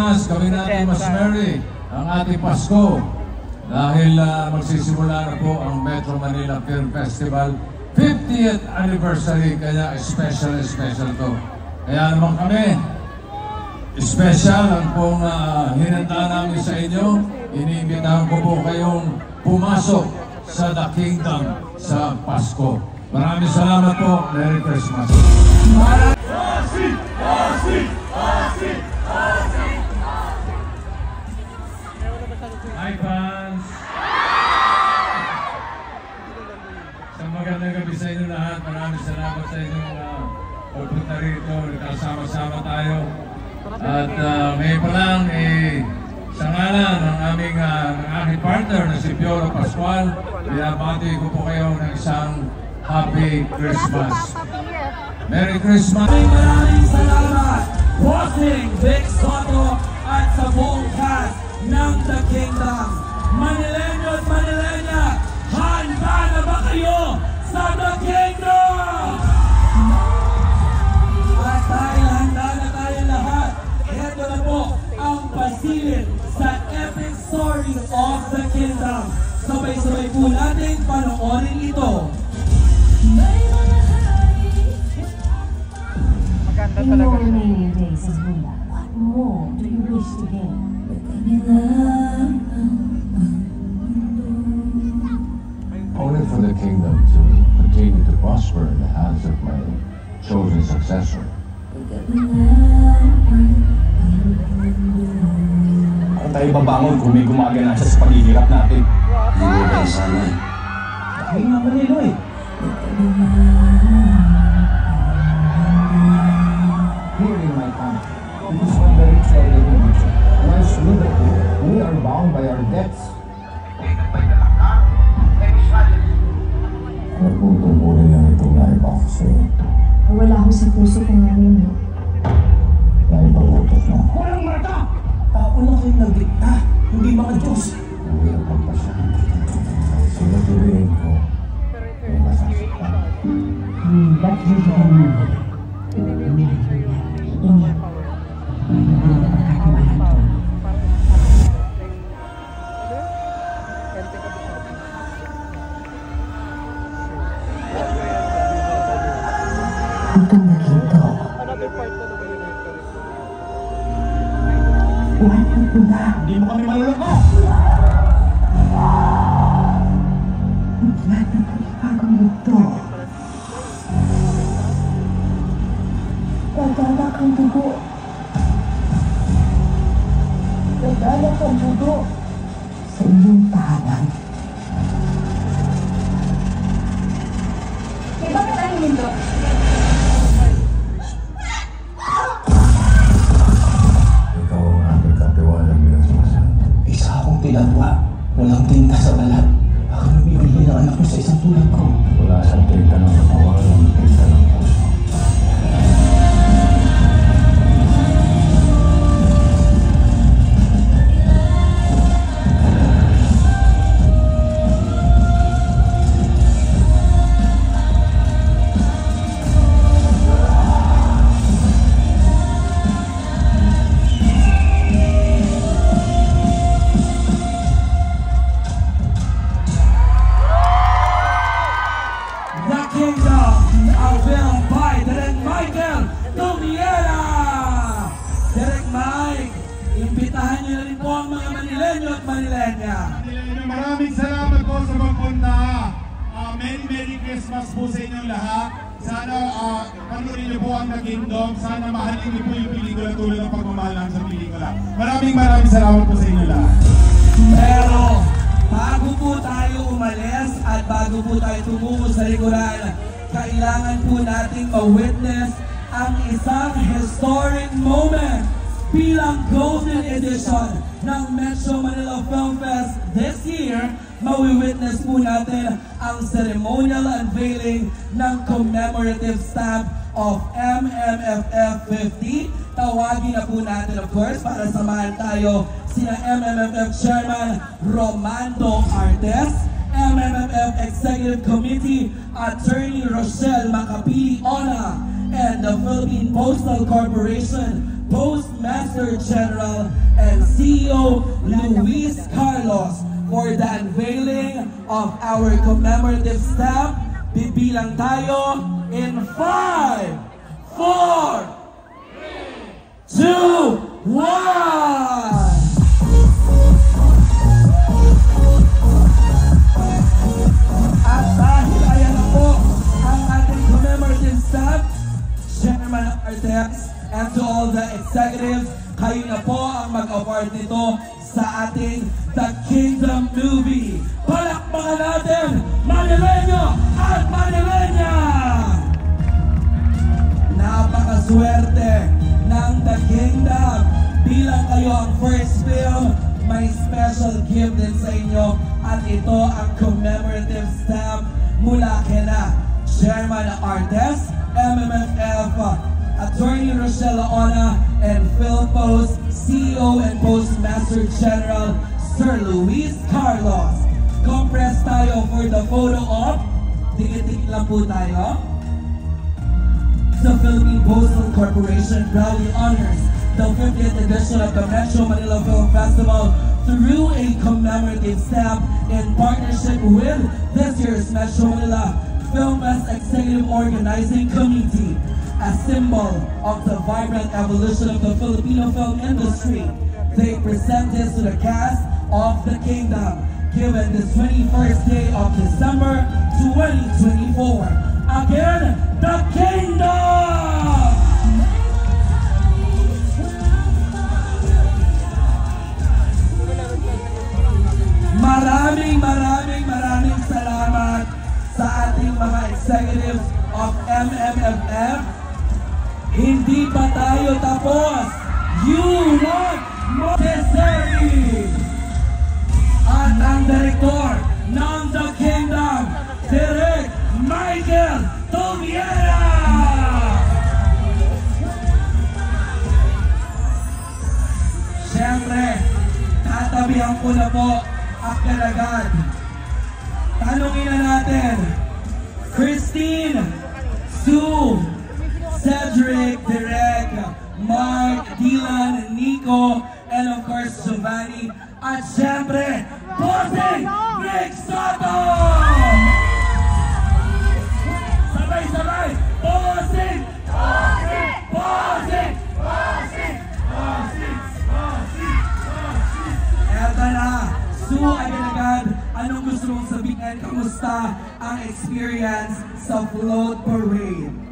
Pilipinas, gawin natin mas merry ang ating Pasko. Dahil magsisimula na po ang Metro Manila Film Festival 50th anniversary, kaya special to. Kaya naman kami, special ang pong hinanda namin sa inyo. Iniimbitahan ko po kayong pumasok sa The Kingdom sa Pasko. Maraming salamat po. Merry Christmas. Hi fans! Isang magandang gabi sa inyo lahat. Maraming salamat sa inyong pagpunta rito. Nagkasama-sama tayo. At ngayon pa lang, sa ngalan ng aking partner na si Piolo Pascual, binabati ko po kayo ng isang Happy Christmas. Merry Christmas! Maraming salamat, Bossing, Vic Soto, at sa buong cast ng The Kingdom. Manileño at Manileña, handa na ba kayo sa The Kingdom? At dahil handa na tayo lahat, ito na po ang pasilid sa epic story of The Kingdom. Sabay-sabay po natin panoorin ito. In your remaining days as Buddha, what more do you wish to gain? Only for the kingdom to continue to prosper in the hands of my chosen successor. Ako tayo babangon kung may gumagana siya sa paghihirap natin. Hindi mo ba sana eh? Ay nga Manilo eh. Here in my country, it is one very clear definition. Once liberty, we are bound by our debts. Ano pong tungkulin lang itong naibak ko sa'yo? Wala ko sa puso kong ngayon. Naibagutos na. Walang marka! Tao lang kayong naglikta, hindi mga Diyos. Ang hirap pagpasyahan. Sinaturiin ko yung masasaktan. Ba't yun ka naman? Ingat. Hindi na pagkakamahan ko. Itong nakito. Wanan ko na. Hindi mo kami maluloko! Wala na panibagong mundo. Dadala kang dugo. Dadala kang dugo. Sa inyong tahanan. Eh, bakit ang mundo? Ikaw ang aking katiwalang binasmasan. Isa akong tinatwa. Walang tinta sa balat. Ako nabibili ng anak ko sa isang tulad ko. Wala sa tinta ng katawan ang tinta ng puso. Imbitahan niyo na rin po ang mga Manileño at Manileña. Maraming salamat po sa pagpunta. Merry Christmas po sa inyong lahat. Sana panurin niyo po ang The Kingdom. Sana mahalin niyo po yung pelikula tulad ng pagmamahal namin sa pelikula. Maraming salamat po sa inyo lahat. Pero bago po tayo umalis at bago po tayo tumungo sa likuran, kailangan po nating ma-witness ang isang historic moment bilang Golden Edition ng Metro Manila Film Fest this year. Mawi-witness po natin ang ceremonial unveiling ng commemorative stamp of MMFF 50. Tawagin na po natin, of course, para samahan tayo sina MMFF Chairman Romando Artes, MMFF Executive Committee Attorney Rochelle Macapili Ona, and the Philippine Postal Corporation Postmaster General and CEO Luis Carlos for the unveiling of our commemorative stamp. Bibilang tayo in 5, 4, 2, 1! At dahil ayan na po ang ating commemorative stamp, Chairman Artes, and to all the executives, kayo na po ang mag-award nito sa ating The Kingdom movie. Palakpakan natin, Manileño at Manileña! Napakaswerte ng The Kingdom. Bilang kayo ang first film, may special gift din sa inyo at ito ang commemorative stamp mula kina Chairman Artes, MMFF, Attorney Rochelle Ona, and PhilPost CEO and Postmaster General Sir Luis Carlos. Compress tayo for the photo op. Dikit-dikit lang po tayo. The Philippine Postal Corporation proudly honors the 50th edition of the Metro Manila Film Festival through a commemorative stamp in partnership with this year's Metro Manila Film Fest Executive Organizing Committee. A symbol of the vibrant evolution of the Filipino film industry, they present this to the cast of The Kingdom, given this 21st day of December 2024. Again, The Kingdom! Maraming salamat sa ating mga executives of MMFF. Hindi pa tayo tapos. You want more necessary. At ang direktor ng The Kingdom, Direk Michael Tomiera. Siyempre, tatabihan ko na po agad. Tanungin na natin, Christine, Sue, Cedric, Direk, Mark, Dylan, Nico, and of course Giovanni, at syempre, Bossing Rick Soto! Sabay-sabay, Bossing! Bossing! Bossing! Bossing! Bossing! Bossing! Bossing! Eto na, Sue, agad-agad, anong gusto mong sabihin? Kamusta ang experience sa float parade?